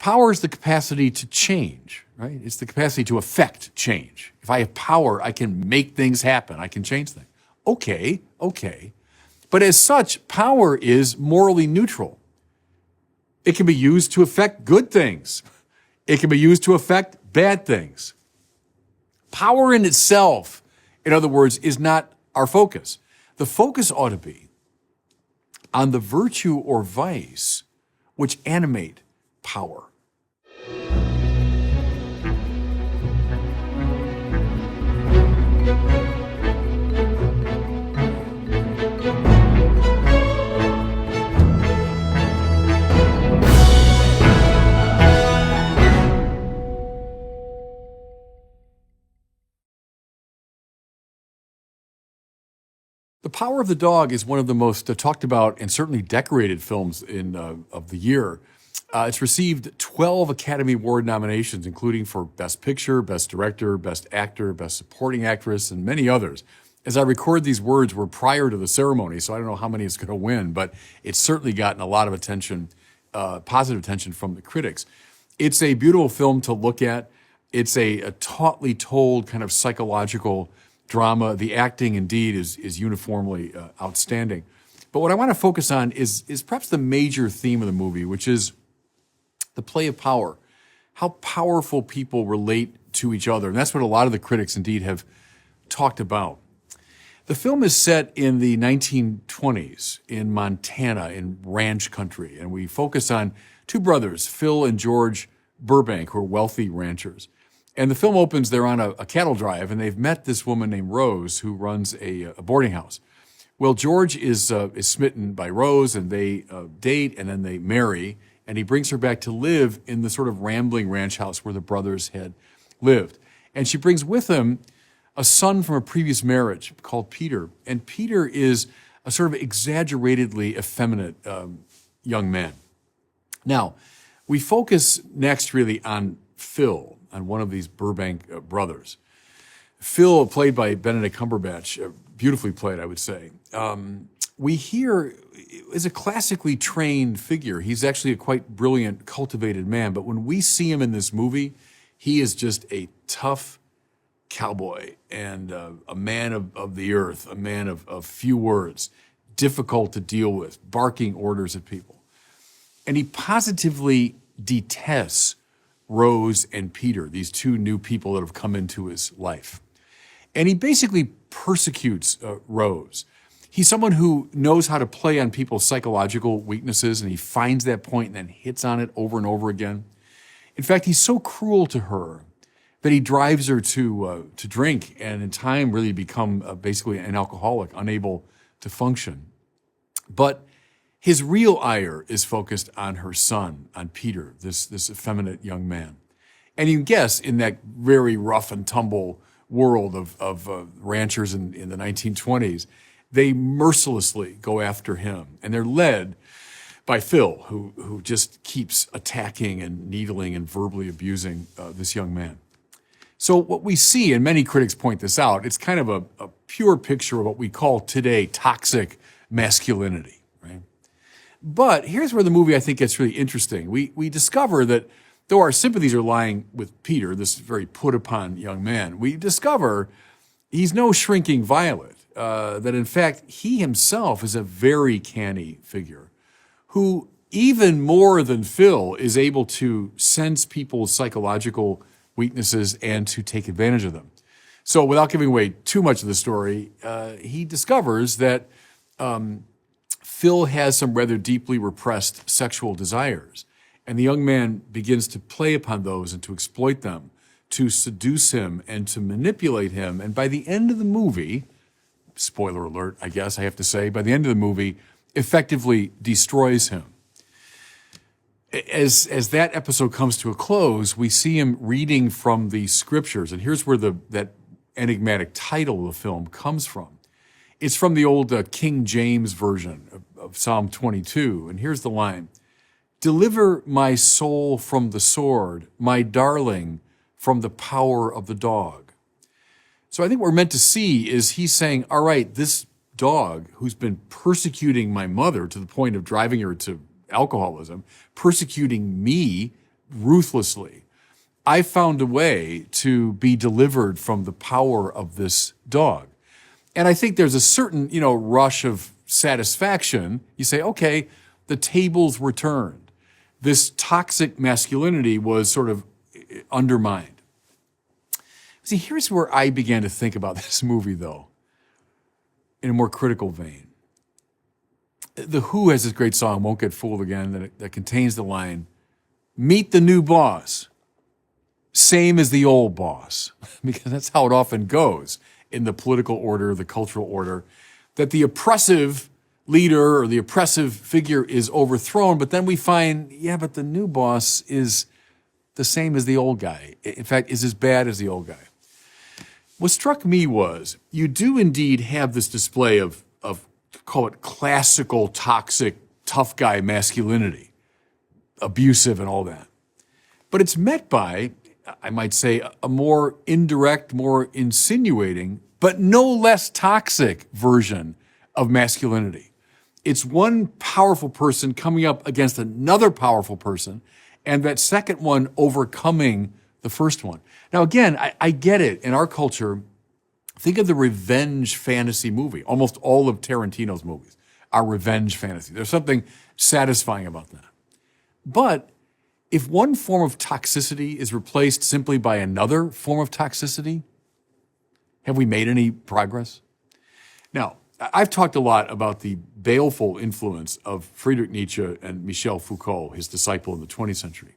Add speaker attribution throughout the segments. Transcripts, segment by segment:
Speaker 1: Power is the capacity to change, right? It's the capacity to affect change. If I have power, I can make things happen. I can change things. Okay. But as such, power is morally neutral. It can be used to affect good things. It can be used to affect bad things. Power in itself, in other words, is not our focus. The focus ought to be on the virtue or vice which animate power. The Power of the Dog is one of the most talked about and certainly decorated films of the year. It's received 12 Academy Award nominations, including for Best Picture, Best Director, Best Actor, Best Supporting Actress, and many others. As I record these words, we're prior to the ceremony, so I don't know how many it's going to win, but it's certainly gotten a lot of attention, positive attention from the critics. It's a beautiful film to look at. It's a tautly told kind of psychological drama. The acting, indeed, is uniformly outstanding. But what I want to focus on is perhaps the major theme of the movie, which is the play of power, how powerful people relate to each other. And that's what a lot of the critics, indeed, have talked about. The film is set in the 1920s in Montana, in ranch country. And we focus on two brothers, Phil and George Burbank, who are wealthy ranchers. And the film opens, they're on a cattle drive, and they've met this woman named Rose, who runs a boarding house. Well, George is smitten by Rose, and they date, and then they marry, and he brings her back to live in the sort of rambling ranch house where the brothers had lived. And she brings with him a son from a previous marriage called Peter. And Peter is a sort of exaggeratedly effeminate young man. Now, we focus next really on Phil, on one of these Burbank brothers. Phil, played by Benedict Cumberbatch, beautifully played, I would say. We hear is a classically trained figure. He's actually a quite brilliant, cultivated man. But when we see him in this movie, he is just a tough cowboy and a man of the earth, a man of few words, difficult to deal with, barking orders at people. And he positively detests Rose and Peter, these two new people that have come into his life. And he basically persecutes Rose. He's someone who knows how to play on people's psychological weaknesses, and he finds that point and then hits on it over and over again. In fact, he's so cruel to her that he drives her to drink and in time really become basically an alcoholic, unable to function. But his real ire is focused on her son, on Peter, this effeminate young man. And you can guess, in that very rough and tumble world of ranchers in the 1920s, they mercilessly go after him. And they're led by Phil, who just keeps attacking and needling and verbally abusing this young man. So what we see, and many critics point this out, it's kind of a pure picture of what we call today toxic masculinity. But here's where the movie, I think, gets really interesting. We discover that though our sympathies are lying with Peter, this very put-upon young man, we discover he's no shrinking violet, that in fact he himself is a very canny figure who, even more than Phil, is able to sense people's psychological weaknesses and to take advantage of them. So without giving away too much of the story, he discovers that Phil has some rather deeply repressed sexual desires, and the young man begins to play upon those and to exploit them, to seduce him and to manipulate him. And by the end of the movie, spoiler alert, I guess I have to say, by the end of the movie, effectively destroys him. As that episode comes to a close, we see him reading from the scriptures, and here's where that enigmatic title of the film comes from. It's from the old King James version of Psalm 22, and here's the line: "Deliver my soul from the sword, my darling from the power of the dog." So I think what we're meant to see is he's saying, all right, this dog who's been persecuting my mother to the point of driving her to alcoholism, persecuting me ruthlessly, I found a way to be delivered from the power of this dog. And I think there's a certain, rush of satisfaction. You say, okay, the tables were turned. This toxic masculinity was sort of undermined. See, here's where I began to think about this movie, though, in a more critical vein. The Who has this great song, Won't Get Fooled Again, that contains the line, meet the new boss, same as the old boss, because that's how it often goes in the political order, the cultural order, that the oppressive leader or the oppressive figure is overthrown, but then we find, but the new boss is the same as the old guy. In fact, is as bad as the old guy. What struck me was you do indeed have this display of call it classical, toxic, tough guy masculinity, abusive and all that. But it's met by, I might say, a more indirect, more insinuating, but no less toxic version of masculinity. It's one powerful person coming up against another powerful person, and that second one overcoming the first one. Now, again, I get it. In our culture, think of the revenge fantasy movie. Almost all of Tarantino's movies are revenge fantasy. There's something satisfying about that. But if one form of toxicity is replaced simply by another form of toxicity, have we made any progress? Now, I've talked a lot about the baleful influence of Friedrich Nietzsche and Michel Foucault, his disciple in the 20th century.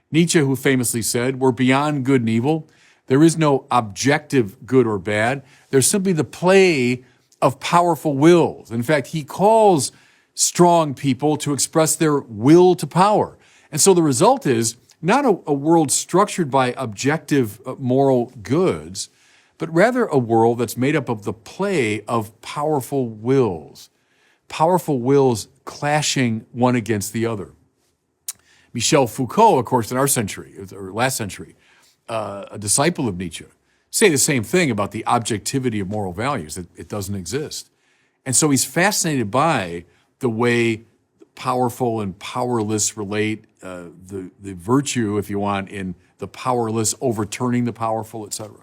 Speaker 1: Nietzsche, who famously said, we're beyond good and evil. There is no objective good or bad. There's simply the play of powerful wills. In fact, he calls strong people to express their will to power. And so the result is not a world structured by objective moral goods, but rather a world that's made up of the play of powerful wills clashing one against the other. Michel Foucault, of course, in our century, or last century, a disciple of Nietzsche, say the same thing about the objectivity of moral values, that it doesn't exist. And so he's fascinated by the way powerful and powerless relate, the virtue, if you want, in the powerless overturning the powerful, etc.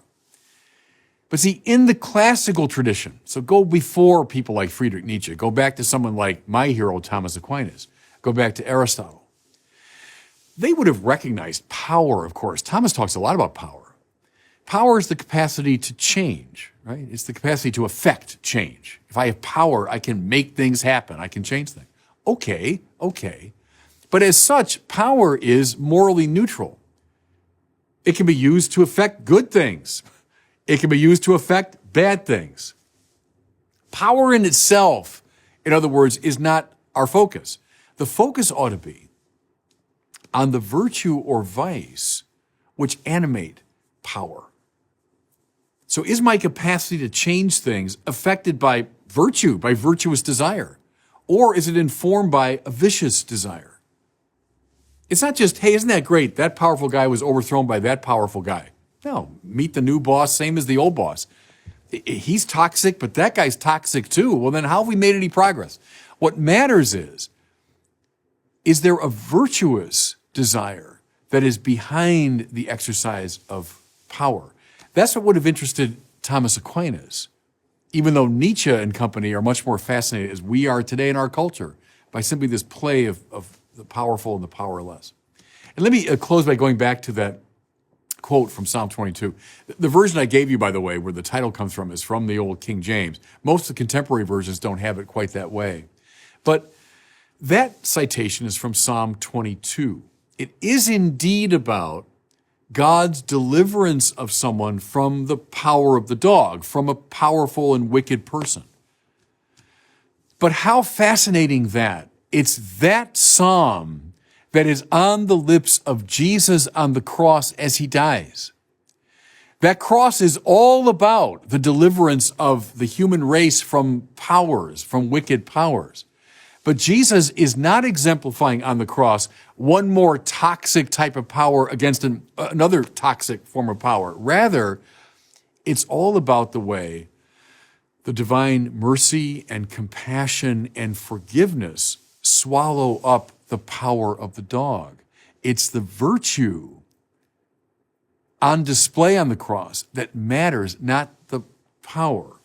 Speaker 1: But see, in the classical tradition, so go before people like Friedrich Nietzsche, go back to someone like my hero, Thomas Aquinas, go back to Aristotle. They would have recognized power, of course. Thomas talks a lot about power. Power is the capacity to change, right? It's the capacity to affect change. If I have power, I can make things happen. I can change things. Okay. But as such, power is morally neutral. It can be used to affect good things. It can be used to affect bad things. Power in itself, in other words, is not our focus. The focus ought to be on the virtue or vice which animate power. So is my capacity to change things affected by virtue, by virtuous desire? Or is it informed by a vicious desire? It's not just, hey, isn't that great? That powerful guy was overthrown by that powerful guy. No, meet the new boss, same as the old boss. He's toxic, but that guy's toxic too. Well, then how have we made any progress? What matters is there a virtuous desire that is behind the exercise of power? That's what would have interested Thomas Aquinas, even though Nietzsche and company are much more fascinated, as we are today in our culture, by simply this play of the powerful and the powerless. And let me close by going back to that quote from Psalm 22. The version I gave you, by the way, where the title comes from, is from the old King James. Most of the contemporary versions don't have it quite that way. But that citation is from Psalm 22. It is indeed about God's deliverance of someone from the power of the dog, from a powerful and wicked person. But how fascinating that. It's that psalm that is on the lips of Jesus on the cross as he dies. That cross is all about the deliverance of the human race from powers, from wicked powers. But Jesus is not exemplifying on the cross one more toxic type of power against another toxic form of power. Rather, it's all about the way the divine mercy and compassion and forgiveness swallow up the power of the dog. It's the virtue on display on the cross that matters, not the power.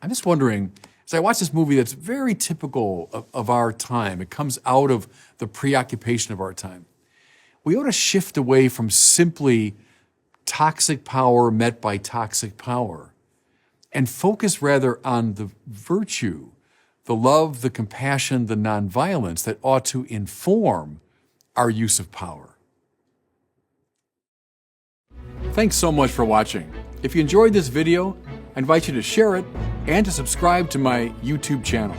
Speaker 1: I'm just wondering, as I watch this movie that's very typical of our time, it comes out of the preoccupation of our time. We ought to shift away from simply toxic power met by toxic power and focus rather on the virtue, the love, the compassion, the nonviolence that ought to inform our use of power. Thanks so much for watching. If you enjoyed this video, I invite you to share it and to subscribe to my YouTube channel.